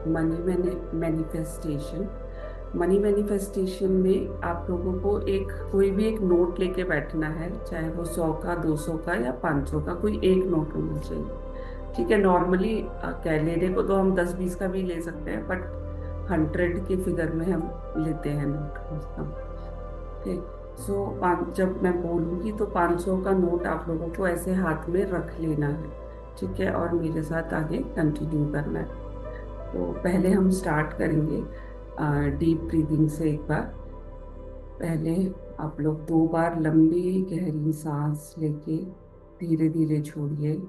Money manifestation. Money manifestation में आप लोगों को एक कोई भी एक नोट लेके बैठना है, चाहे वो 100 का, 200 का या 500 का, कोई एक नोट होना चाहिए। ठीक है, नॉर्मली कह लेने को तो हम 10-20 का भी ले सकते हैं, बट 100 के फिगर में हम लेते हैं नोट कम से कम। ठीक। सो पाँच, जब मैं बोलूंगी तो 500 का नोट आप लोगों को ऐसे हाथ में रख लेना है। ठीक है, और मेरे साथ आगे कंटिन्यू करना है। तो पहले हम स्टार्ट करेंगे डीप ब्रीदिंग से एक बार। पहले आप लोग 2 बार लंबी गहरी सांस लेके धीरे धीरे छोड़िए।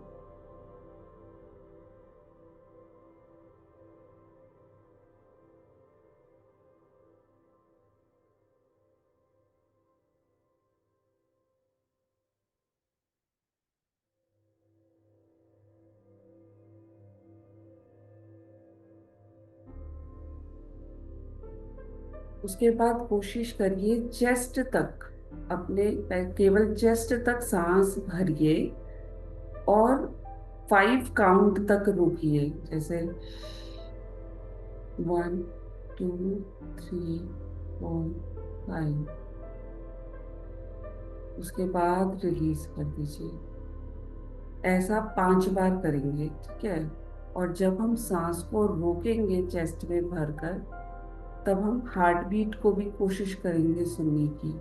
उसके बाद कोशिश करिए चेस्ट तक, अपने केवल चेस्ट तक सांस भरिए और 5 काउंट तक रुकिए। जैसे 1, 2, 3, 4, 5। उसके बाद रिलीज कर दीजिए। ऐसा 5 बार करेंगे, ठीक है। और जब हम सांस को रोकेंगे चेस्ट में भरकर, तब हम हार्ट बीट को भी कोशिश करेंगे सुनने की।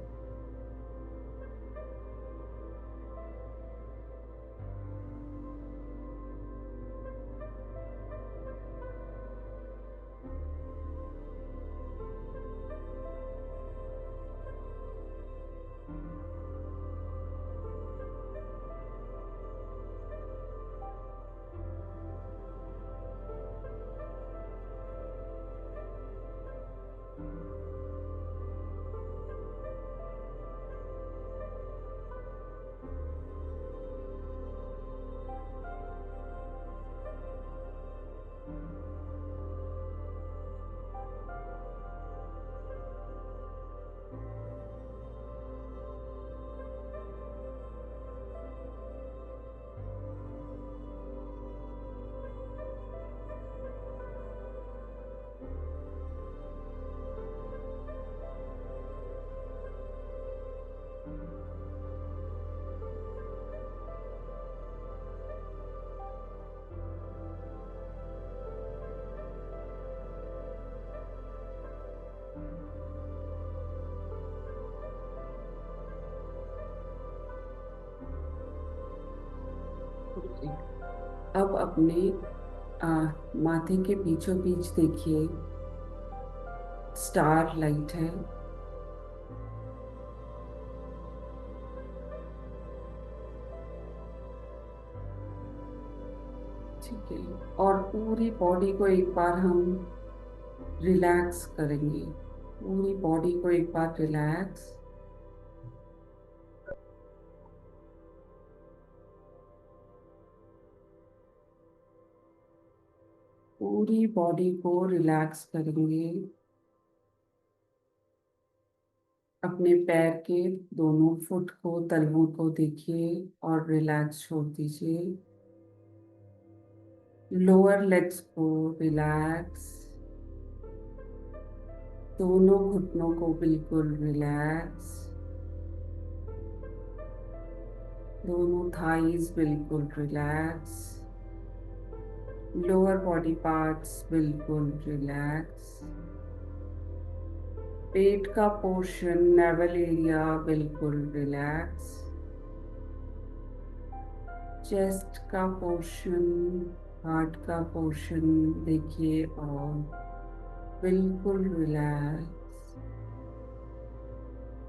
अब अपने आ, माथे के बीचों बीच देखिए, स्टार लाइट है। ठीक है, और पूरी बॉडी को एक बार हम रिलैक्स करेंगे। पूरी बॉडी को एक बार रिलैक्स। पूरी बॉडी को रिलैक्स करेंगे। अपने पैर के दोनों फुट को, तलवों को देखिए और रिलैक्स छोड़ दीजिए। लोअर लेग्स को रिलैक्स। दोनों घुटनों को बिल्कुल रिलैक्स। दोनों थाइज बिल्कुल रिलैक्स। लोअर बॉडी पार्ट्स बिल्कुल रिलैक्स। पेट का पोर्शन, नेवल एरिया बिल्कुल रिलैक्स। चेस्ट का पोर्शन, हार्ट का पोर्शन देखिए और बिल्कुल रिलैक्स।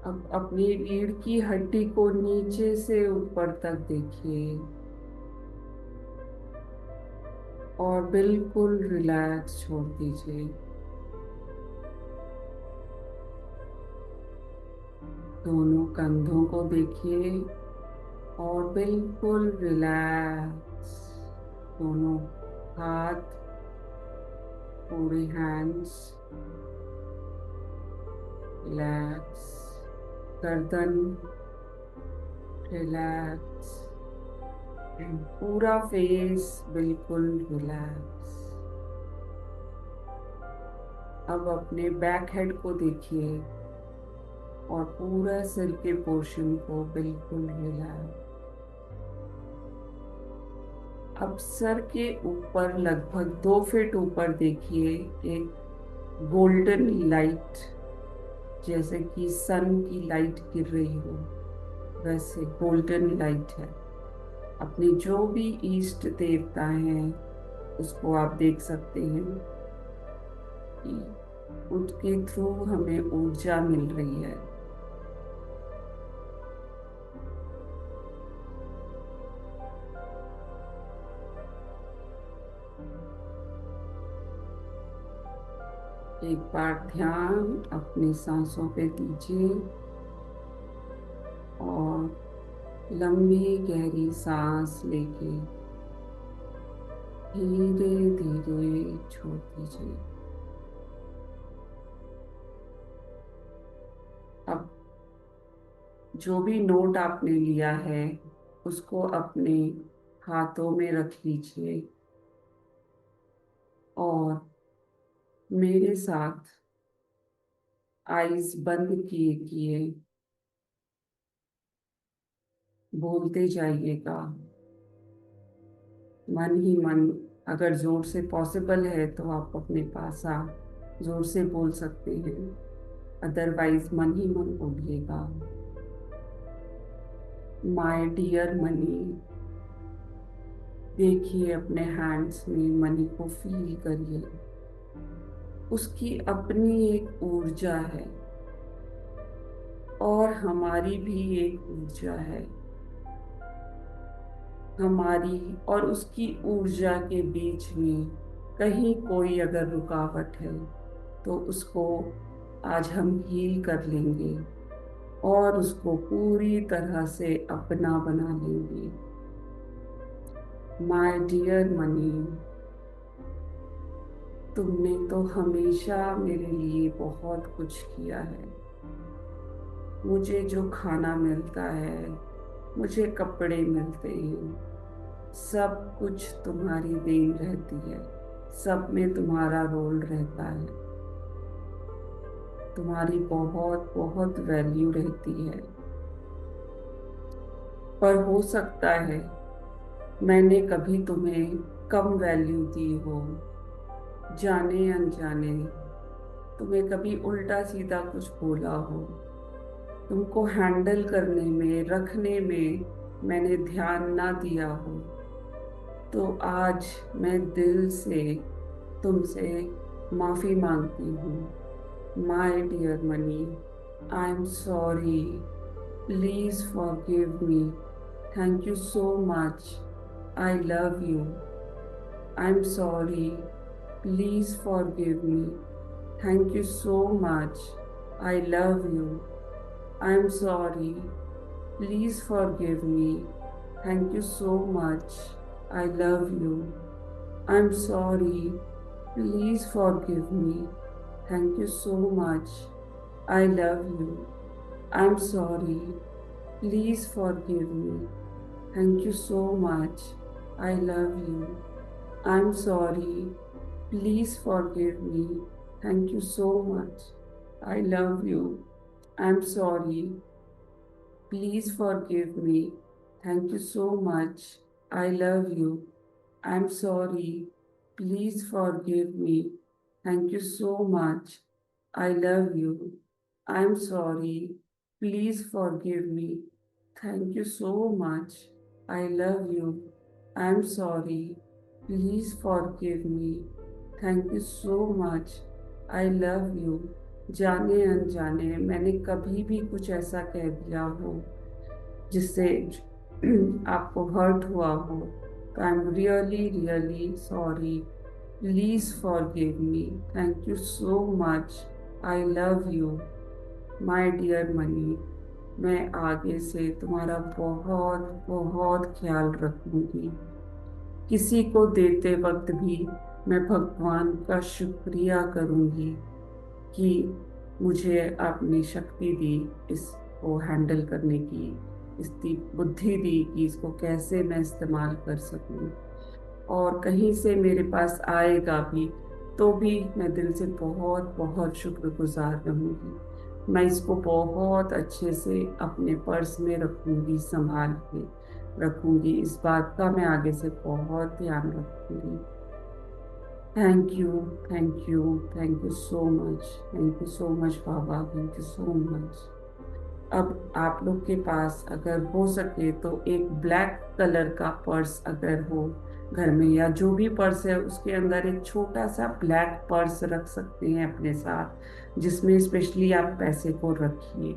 अब अपनी रीढ़ की हड्डी को नीचे से ऊपर तक देखिए और बिल्कुल रिलैक्स छोड़ दीजिए। दोनों कंधों को देखिए और बिल्कुल रिलैक्स। दोनों हाथ, पूरे हैंड्स रिलैक्स। गर्दन रिलैक्स। पूरा फेस बिल्कुल रिलैक्स। अब अपने बैक हेड को देखिए और पूरा सिर के पोर्शन को बिल्कुल हिलाएं। अब सर के ऊपर लगभग 2 फीट ऊपर देखिए एक गोल्डन लाइट, जैसे कि सन की लाइट गिर रही हो वैसे गोल्डन लाइट है। अपने जो भी इष्ट देवता हैं उसको आप देख सकते हैं कि उनके थ्रू हमें ऊर्जा मिल रही है। एक बार ध्यान अपनी सांसों पे दीजिए और लंबी गहरी सांस लेके धीरे धीरे छोड़ दीजिए। अब जो भी नोट आपने लिया है उसको अपने हाथों में रख लीजिए और मेरे साथ आईज बंद किए किए बोलते जाइएगा मन ही मन। अगर जोर से पॉसिबल है तो आप अपने पास जोर से बोल सकते हैं, अदरवाइज मन ही मन बोलिएगा। My dear money. देखिए अपने हैंड्स में मनी को फील करिए, उसकी अपनी एक ऊर्जा है और हमारी भी एक ऊर्जा है। हमारी और उसकी ऊर्जा के बीच में कहीं कोई अगर रुकावट है तो उसको आज हम हील कर लेंगे और उसको पूरी तरह से अपना बना लेंगे। माय डियर मनी, तुमने तो हमेशा मेरे लिए बहुत कुछ किया है। मुझे जो खाना मिलता है, मुझे कपड़े मिलते हैं, सब कुछ तुम्हारी देन रहती है। सब में तुम्हारा रोल रहता है, तुम्हारी बहुत बहुत वैल्यू रहती है। पर हो सकता है मैंने कभी तुम्हें कम वैल्यू दी हो, जाने अनजाने तुम्हें कभी उल्टा सीधा कुछ बोला हो, तुमको हैंडल करने में रखने में मैंने ध्यान ना दिया हो, तो आज मैं दिल से तुमसे माफी मांगती हूँ। My dear money, I am sorry, please forgive me, thank you so much, I love you. I am sorry, please forgive me, thank you so much, I love you. I am sorry, please forgive me, thank you so much, I love you. I am sorry, please forgive me, thank you so much, I love you. I am sorry, please forgive me, thank you so much, I love you. I am sorry, please forgive me, thank you so much, I love you. I am sorry, please forgive me. Thank you so much. I love you. I'm sorry. Please forgive me. Thank you so much. I love you. I'm sorry. Please forgive me. Thank you so much. I love you. I'm sorry. Please forgive me. Thank you so much. I love you. जाने अनजाने मैंने कभी भी कुछ ऐसा कह दिया हो जिससे आपको हर्ट हुआ हो, तो I am really really sorry. Please forgive me, thank you so much, I love you. My dear money, मैं आगे से तुम्हारा बहुत बहुत ख्याल रखूंगी। किसी को देते वक्त भी मैं भगवान का शुक्रिया करूंगी कि मुझे आपने शक्ति दी, इसको हैंडल करने की, इसकी बुद्धि दी कि इसको कैसे मैं इस्तेमाल कर सकूं। और कहीं से मेरे पास आएगा भी तो भी मैं दिल से बहुत बहुत शुक्रगुजार रहूंगी। मैं इसको बहुत अच्छे से अपने पर्स में रखूंगी, संभाल के रखूंगी। इस बात का मैं आगे से बहुत ध्यान रखूंगी। Thank you, thank you, thank you so much. Thank you so much Baba, thank you so much. अब आप लोग के पास अगर हो सके तो एक ब्लैक कलर का पर्स अगर हो घर में, या जो भी पर्स है उसके अंदर एक छोटा सा ब्लैक पर्स रख सकते हैं अपने साथ, जिसमें स्पेशली आप पैसे को रखिए।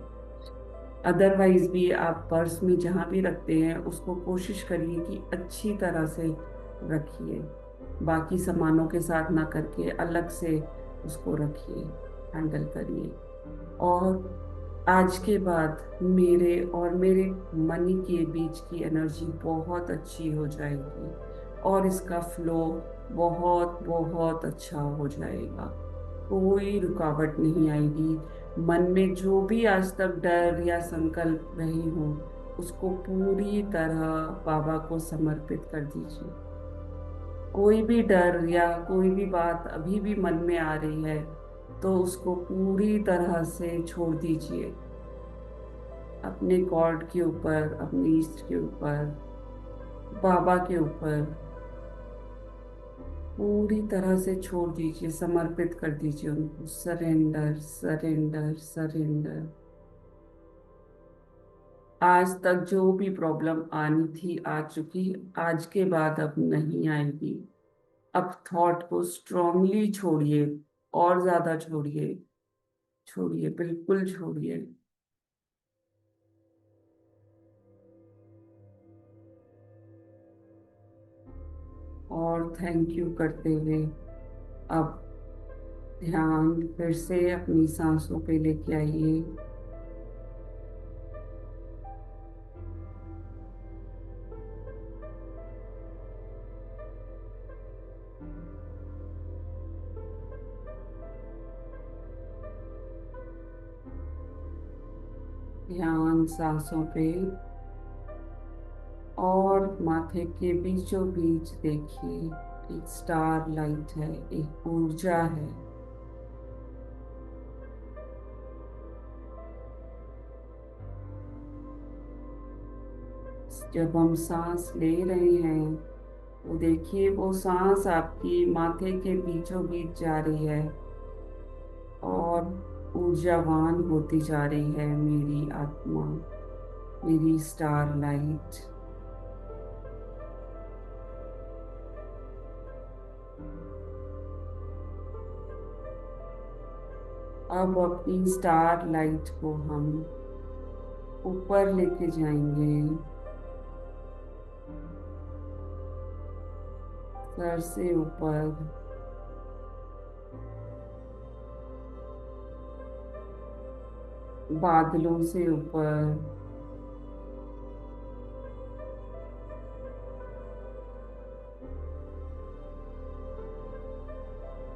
अदरवाइज भी आप पर्स में जहाँ भी रखते हैं उसको कोशिश करिए कि अच्छी तरह से रखिए। बाकी सामानों के साथ ना करके अलग से उसको रखिए, हैंडल करिए। और आज के बाद मेरे और मेरे मनी के बीच की एनर्जी बहुत अच्छी हो जाएगी, और इसका फ्लो बहुत बहुत अच्छा हो जाएगा। कोई रुकावट नहीं आएगी। मन में जो भी आज तक डर या संकल्प रहे हो, उसको पूरी तरह बाबा को समर्पित कर दीजिए। कोई भी डर या कोई भी बात अभी भी मन में आ रही है, तो उसको पूरी तरह से छोड़ दीजिए। अपने गॉड के ऊपर, अपने ईष्ट के ऊपर, बाबा के ऊपर पूरी तरह से छोड़ दीजिए, समर्पित कर दीजिए उनको। Surrender, surrender, surrender. आज तक जो भी प्रॉब्लम आनी थी आ चुकी, आज के बाद अब नहीं आएगी। अब थॉट को स्ट्रांगली छोड़िए, और ज्यादा छोड़िए, छोड़िए, बिल्कुल छोड़िए। और थैंक यू करते हुए अब ध्यान फिर से अपनी सांसों पे लेके आइए। ध्यान सांसों पे, और माथे के बीचों बीच देखिए एक स्टार लाइट है, एक ऊर्जा है। जब हम सांस ले रहे हैं तो देखिए वो सांस आपकी माथे के बीचों बीच जा रही है, और ऊर्जावान होती जा रही है मेरी आत्मा, मेरी स्टार लाइट। अब अपनी स्टार लाइट को हम ऊपर लेके जाएंगे, सर से ऊपर, बादलों से ऊपर,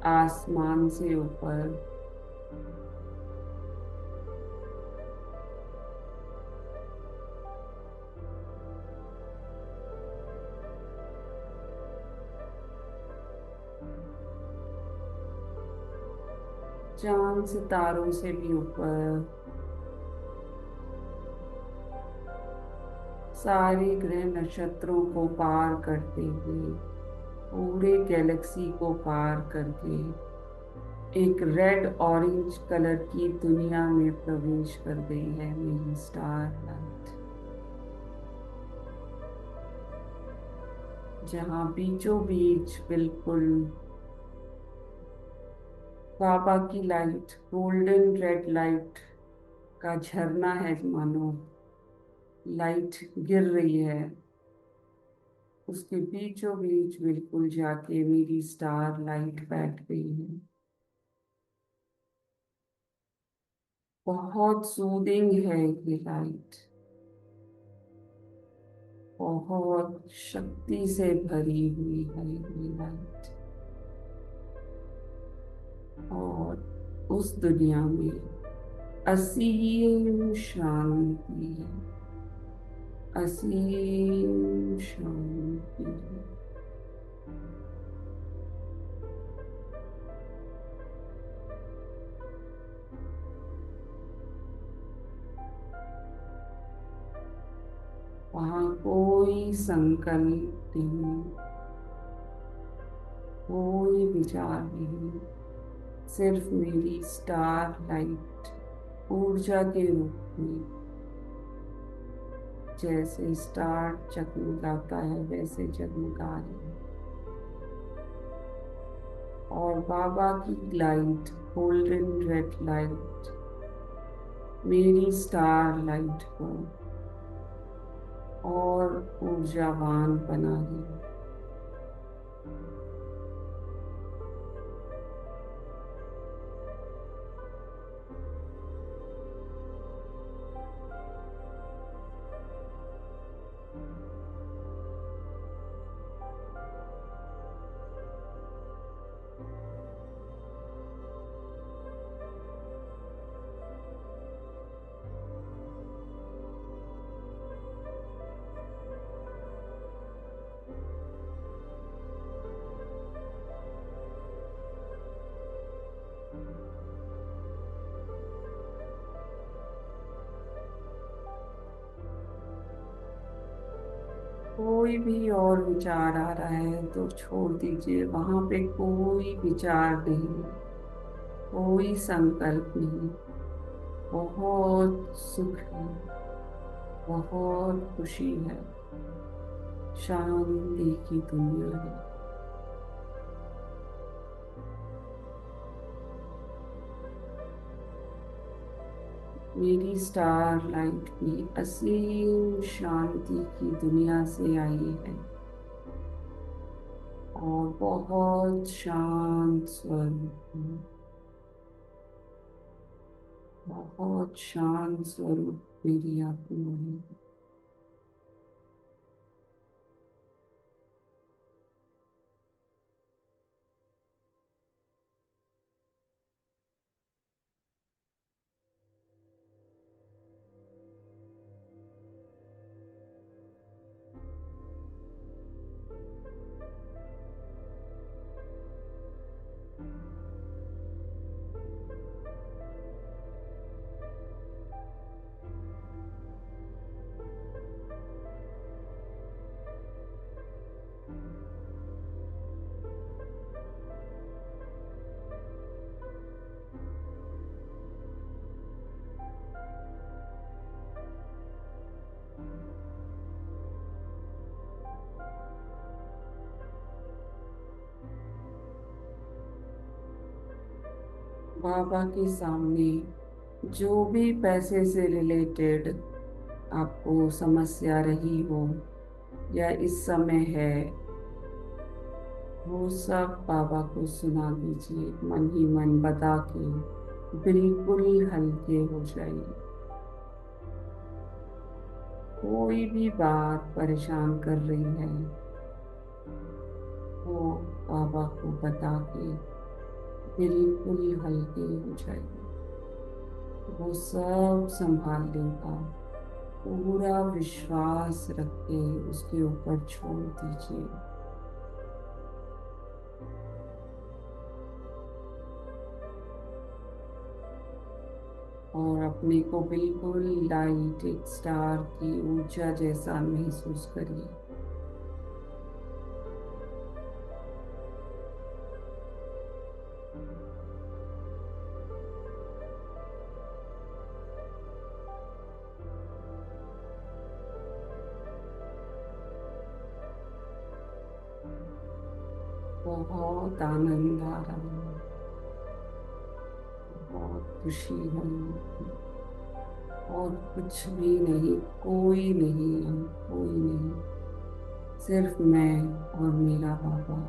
आसमान से ऊपर, चांद सितारों से भी ऊपर, सारे ग्रह नक्षत्रों को पार करते हुए, पूरे गैलेक्सी को पार करके एक रेड ऑरेंज कलर की दुनिया में प्रवेश कर गई है मेरी स्टार लाइट। जहाँ बीचों बीच बिल्कुल बाबा की लाइट, गोल्डन रेड लाइट का झरना है, मानो लाइट गिर रही है, उसके बीचों बीच बिल्कुल जाके मेरी स्टार लाइट बैठ गई है। बहुत सूदिंग है ये लाइट, बहुत शक्ति से भरी हुई है ये लाइट। और उस दुनिया में असीम शांति है, असीम शांति है। वहाँ कोई संकल्प नहीं, कोई विचार नहीं, सिर्फ मेरी स्टार लाइट ऊर्जा के रूप में, जैसे स्टार जगमगाता है वैसे जगमगा रही है। और बाबा की लाइट, गोल्डन रेड लाइट, मेरी स्टार लाइट को और ऊर्जावान बना रही है। कोई भी और विचार आ रहा है तो छोड़ दीजिए, वहां पे कोई विचार नहीं, कोई संकल्प नहीं। बहुत सुख है, बहुत खुशी है, शांति की दुनिया है। मेरी स्टार लाइट भी असीम शांति की दुनिया से आई है और बहुत शांत स्वरूप है, बहुत शांत स्वरूप मेरी आत्मा है। बाबा के सामने जो भी पैसे से रिलेटेड आपको समस्या रही हो या इस समय है, वो सब बाबा को सुना दीजिए, मन ही मन बता के बिल्कुल हल्के हो जाइए। कोई भी बात परेशान कर रही है वो बाबा को बता के बिल्कुल हल्के हो जाइए। वो सब संभाल लेगा। पूरा विश्वास रख के उसके ऊपर छोड़ दीजिए। और अपने को बिल्कुल लाइट एक स्टार की ऊर्जा जैसा महसूस करिए। बहुत आनंद आ रहा है, बहुत खुशी है। और कुछ भी नहीं, कोई नहीं है, कोई नहीं, सिर्फ मैं और मेरा बाबा।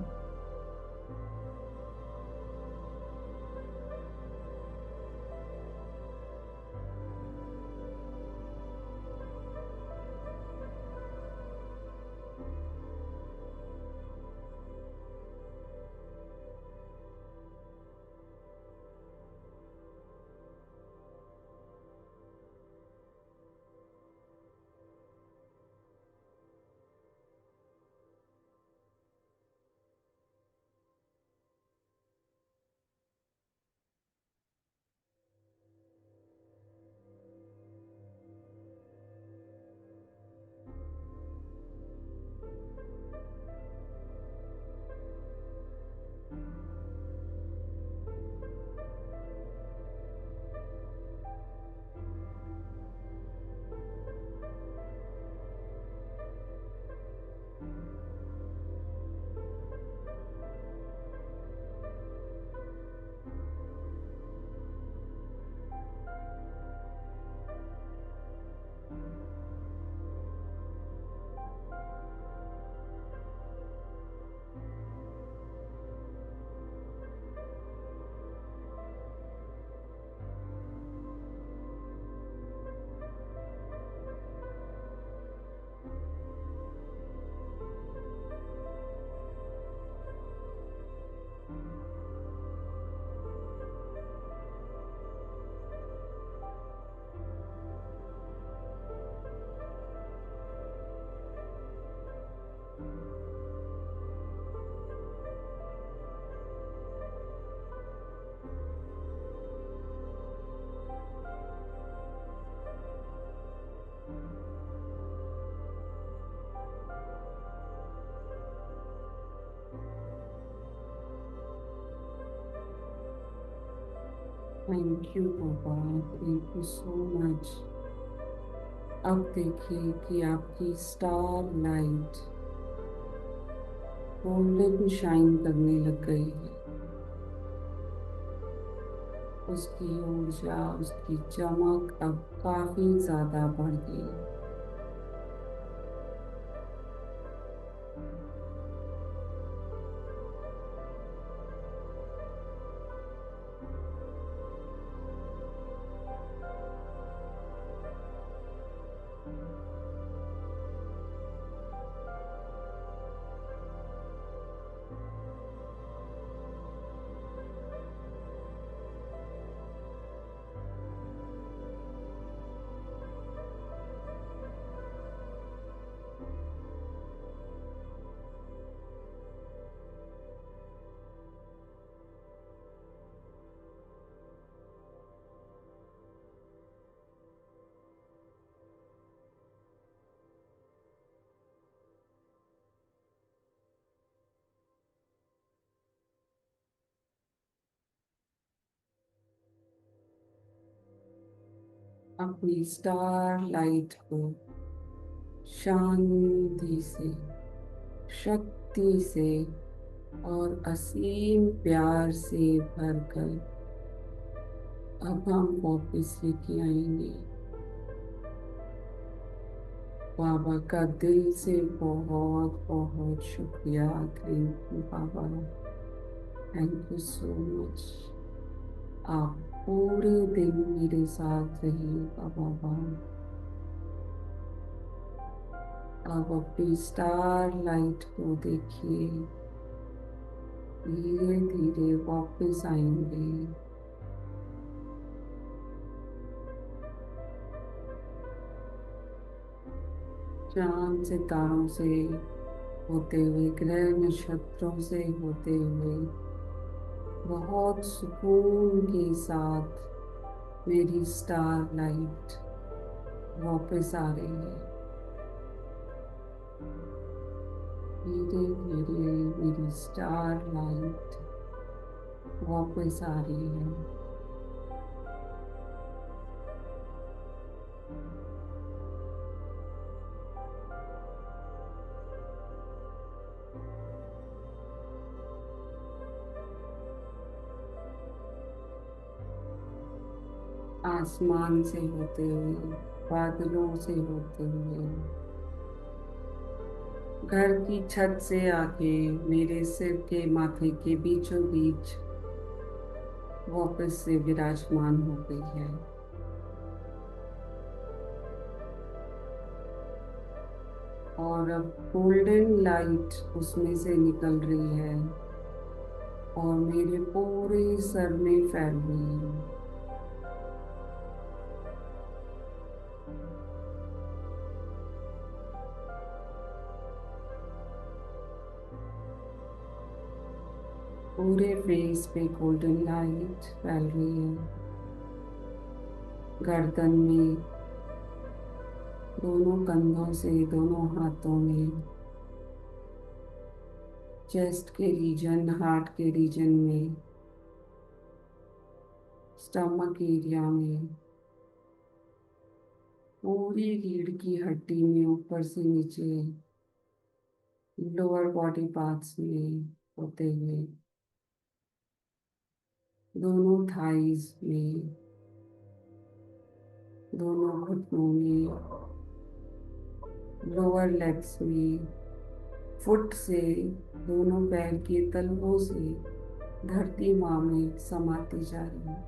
थैंक यू पापा, थैंक यू सो मच। अब देखिए कि आपकी स्टार लाइट गोल्डन शाइन करने लग गई है। उसकी ऊर्जा, उसकी चमक अब काफी ज्यादा बढ़ गई है। अपनी स्टार लाइट को शांति से, शक्ति से और असीम प्यार से भरकर अब हम वापस लेके आएंगे। बाबा का दिल से बहुत बहुत शुक्रिया। थैंक यू बाबा, थैंक यू सो मच। आप पूरे दिन मेरे साथ रहिएगा बाबा। आप अपनी स्टार लाइट को देखिए, धीरे धीरे वापस आएंगे। चांद सितारों से होते हुए, ग्रह नक्षत्रों से होते हुए, बहुत सुकून के साथ मेरी स्टार लाइट वापस आ रही है। धीरे धीरे मेरी स्टार लाइट वापस आ रही है। आसमान से होते हुए, बादलों से होते हुए, घर की छत से आके मेरे सिर के माथे के बीचों बीच वापस से विराजमान हो गई है। और अब गोल्डन लाइट उसमें से निकल रही है और मेरे पूरे सर में फैल रही है। पूरे फेस पे गोल्डन लाइट फैल रही है। गर्दन में, दोनों कंधों से, दोनों हाथों में, चेस्ट के रीजन, हार्ट के रीजन में, स्टमक एरिया में, पूरी रीढ़ की हड्डी में ऊपर से नीचे, लोअर बॉडी पार्ट्स में होते हुए, दोनों थाइज में, दोनों घुटनों में, लोअर लेग्स में, फुट से, दोनों पैर के तलवों से धरती माँ में समाती जा रही है।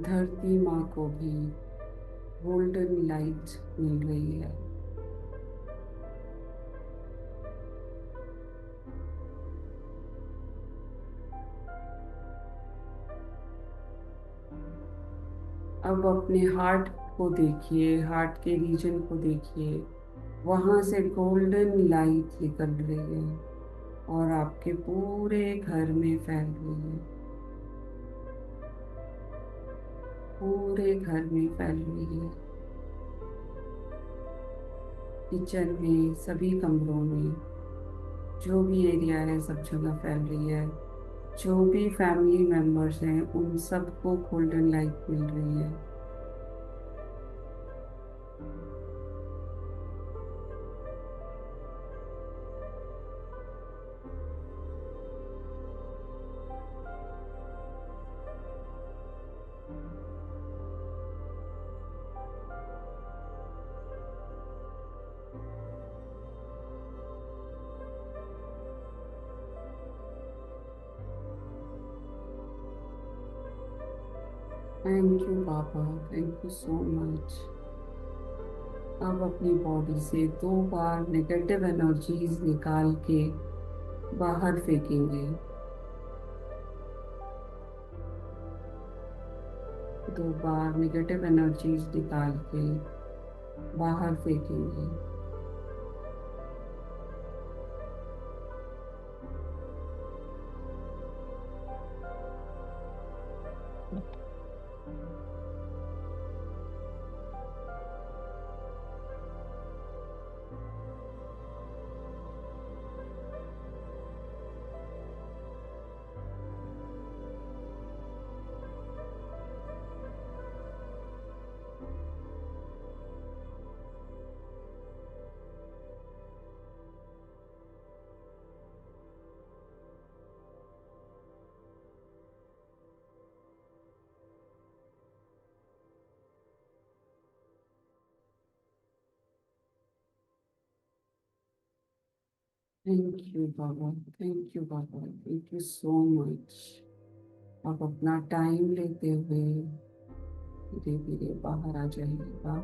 धरती माँ को भी गोल्डन लाइट मिल रही है। अब अपने हार्ट को देखिए, हार्ट के रीजन को देखिए, वहां से गोल्डन लाइट निकल रही है और आपके पूरे घर में फैल रही है। पूरे घर में फैल रही है। किचन में, सभी कमरों में, जो भी एरिया है सब जगह फैल रही है। जो भी फैमिली मेंबर्स हैं उन सबको गोल्डन लाइफ मिल रही है। थैंक यू पापा, थैंक यू सो मच। अब अपनी बॉडी से 2 बार नेगेटिव एनर्जीज निकाल के बाहर फेंकेंगे। 2 बार नेगेटिव एनर्जीज निकाल के बाहर फेंकेंगे। थैंक यू बाबा, थैंक यू बाबा, थैंक यू सो मच। आप अपना टाइम लेते हुए धीरे धीरे बाहर आ जाइएगा।